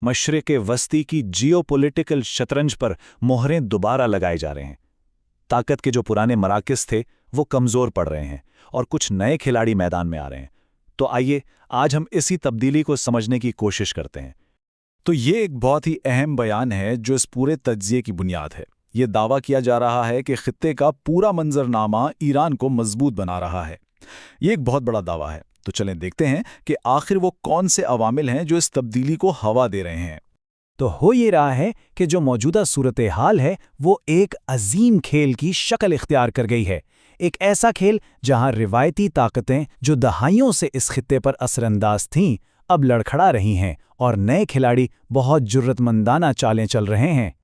मशरिक़ वस्ती की जियोपॉलिटिकल शतरंज पर मोहरें दोबारा लगाए जा रहे हैं। ताकत के जो पुराने मराकज़ थे वो कमज़ोर पड़ रहे हैं और कुछ नए खिलाड़ी मैदान में आ रहे हैं। तो आइए आज हम इसी तब्दीली को समझने की कोशिश करते हैं। तो ये एक बहुत ही अहम बयान है जो इस पूरे तज्ज़िये की बुनियाद है। ये दावा किया जा रहा है कि खित्ते का पूरा मंजरनामा ईरान को मजबूत बना रहा है। ये एक बहुत बड़ा दावा है। तो चलें देखते हैं कि आखिर वो कौन से अवामिल हैं जो इस तब्दीली को हवा दे रहे हैं। तो हो ये रहा है कि जो मौजूदा सूरत हाल है वो एक अजीम खेल की शक्ल इख्तियार कर गई है। एक ऐसा खेल जहां रिवायती ताकतें जो दहाइयों से इस खित्ते पर असरअंदाज थीं अब लड़खड़ा रही हैं और नए खिलाड़ी बहुत जुर्रतमंदाना चालें चल रहे हैं।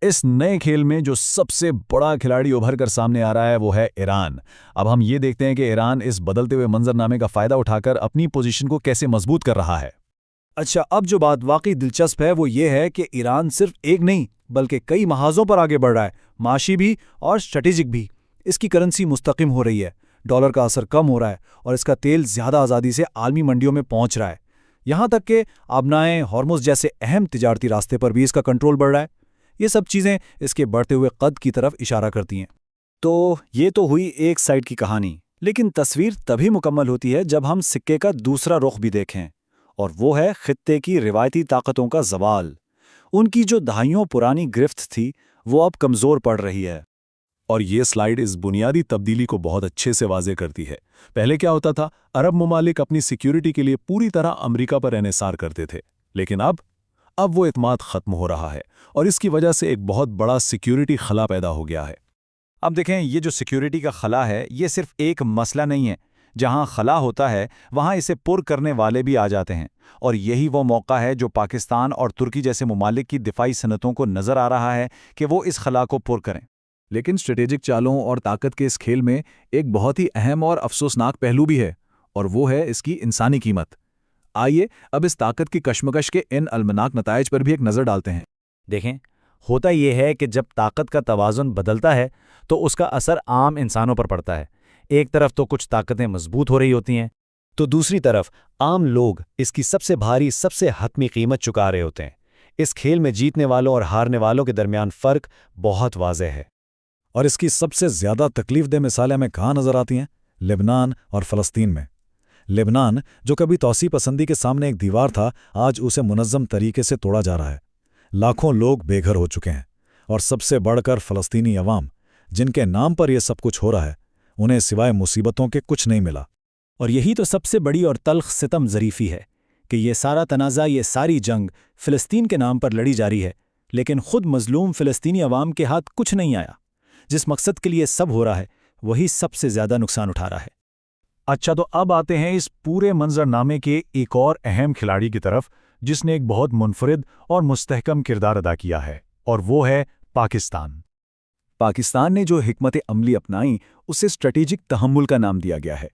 इस नए खेल में जो सबसे बड़ा खिलाड़ी उभर कर सामने आ रहा है वो है ईरान। अब हम ये देखते हैं कि ईरान इस बदलते हुए मंजरनामे का फ़ायदा उठाकर अपनी पोजीशन को कैसे मजबूत कर रहा है। अच्छा, अब जो बात वाकई दिलचस्प है वो ये है कि ईरान सिर्फ एक नहीं बल्कि कई महाजों पर आगे बढ़ रहा है, माशी भी और स्ट्रेटेजिक भी। इसकी करेंसी मुस्तकिम हो रही है, डॉलर का असर कम हो रहा है और इसका तेल ज़्यादा आज़ादी से आलमी मंडियों में पहुंच रहा है। यहाँ तक कि आबनाए हॉर्मुज़ जैसे अहम तिजारती रास्ते पर भी इसका कंट्रोल बढ़ रहा है। ये सब चीज़ें इसके बढ़ते हुए कद की तरफ इशारा करती हैं। तो ये तो हुई एक साइड की कहानी, लेकिन तस्वीर तभी मुकम्मल होती है जब हम सिक्के का दूसरा रुख भी देखें, और वो है खित्ते की रिवायती ताकतों का ज़वाल। उनकी जो दहाइयों पुरानी गिरफ्त थी वो अब कमज़ोर पड़ रही है। और ये स्लाइड इस बुनियादी तब्दीली को बहुत अच्छे से वाज़े करती है। पहले क्या होता था, अरब ममालिक अपनी सिक्योरिटी के लिए पूरी तरह अमेरिका पर एहसार करते थे, लेकिन अब वो इत्मीनान ख़त्म हो रहा है और इसकी वजह से एक बहुत बड़ा सिक्योरिटी खला पैदा हो गया है। अब देखें, ये जो सिक्योरिटी का खला है ये सिर्फ एक मसला नहीं है। जहां खला होता है वहां इसे पुर करने वाले भी आ जाते हैं, और यही वो मौका है जो पाकिस्तान और तुर्की जैसे ममालिक की दिफाई सनतों को नज़र आ रहा है कि वो इस खला को पुर करें। लेकिन स्ट्रेटेजिक चालों और ताकत के इस खेल में एक बहुत ही अहम और अफसोसनाक पहलू भी है, और वो है इसकी इंसानी कीमत। आइए अब इस ताकत की कशमकश के इन अलमनाक नताइज पर भी एक नज़र डालते हैं। देखें, होता यह है कि जब ताकत का तवाज़ुन बदलता है तो उसका असर आम इंसानों पर पड़ता है। एक तरफ तो कुछ ताकतें मजबूत हो रही होती हैं, तो दूसरी तरफ आम लोग इसकी सबसे भारी, सबसे हतमी कीमत चुका रहे होते हैं। इस खेल में जीतने वालों और हारने वालों के दरमियान फ़र्क बहुत वाज़ेह है। और इसकी सबसे ज़्यादा तकलीफ़देह मिसालें हमें कहाँ नज़र आती हैं? लेबनान और फ़लस्तीन में। लेबनान, जो कभी तौसी पसंदी के सामने एक दीवार था, आज उसे मुनज़्ज़म तरीके से तोड़ा जा रहा है। लाखों लोग बेघर हो चुके हैं, और सबसे बढ़कर फ़लस्तीनी अवाम, जिनके नाम पर यह सब कुछ हो रहा है, उन्हें सिवाय मुसीबतों के कुछ नहीं मिला। और यही तो सबसे बड़ी और तल्ख़ सितम ज़रीफ़ी है कि ये सारा तनाज़ा, ये सारी जंग फ़लस्तीन के नाम पर लड़ी जा रही है, लेकिन ख़ुद मज़लूम फ़लस्तीनी अवाम के हाथ कुछ नहीं आया। जिस मकसद के लिए सब हो रहा है वही सबसे ज़्यादा नुकसान उठा रहा है। अच्छा, तो अब आते हैं इस पूरे मंजरनामे के एक और अहम खिलाड़ी की तरफ, जिसने एक बहुत मुनफरिद और मुस्तहकम किरदार अदा किया है, और वो है पाकिस्तान। पाकिस्तान ने जो हिकमत अमली अपनाई उसे स्ट्रेटेजिक तहम्मुल का नाम दिया गया है।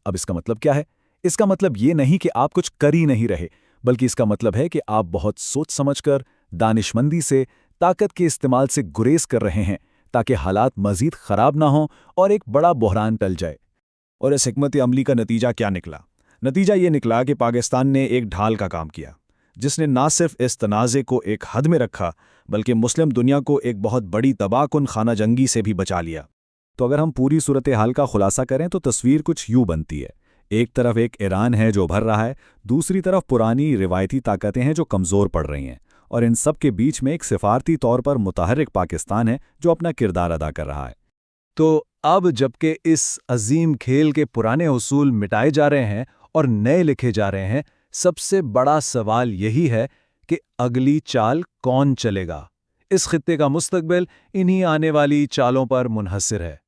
अब इसका मतलब क्या है? इसका मतलब ये नहीं कि आप कुछ कर ही नहीं रहे, बल्कि इसका मतलब है कि आप बहुत सोच समझकर, दानिशमंदी से, ताकत के इस्तेमाल से गुरेज कर रहे हैं ताकि हालात मज़ीद ख़राब ना हों और एक बड़ा बहरान टल जाए। और इस हिकमत अमली का नतीजा क्या निकला? नतीजा ये निकला कि पाकिस्तान ने एक ढाल का काम किया, जिसने ना सिर्फ इस तनाज़े को एक हद में रखा बल्कि मुस्लिम दुनिया को एक बहुत बड़ी तबाहकुन खाना जंगी से भी बचा लिया। तो अगर हम पूरी सूरत हाल का खुलासा करें तो तस्वीर कुछ यूँ बनती है। एक तरफ एक ईरान है जो उभर रहा है, दूसरी तरफ पुरानी रिवायती ताकतें हैं जो कमज़ोर पड़ रही हैं, और इन सब के बीच में एक सिफारती तौर पर मुतहर्रिक पाकिस्तान है जो अपना किरदार अदा कर रहा है। तो अब जबकि इस अजीम खेल के पुराने उसूल मिटाए जा रहे हैं और नए लिखे जा रहे हैं, सबसे बड़ा सवाल यही है कि अगली चाल कौन चलेगा? इस खित्ते का मुस्तकबिल इन्हीं आने वाली चालों पर मुनहसर है।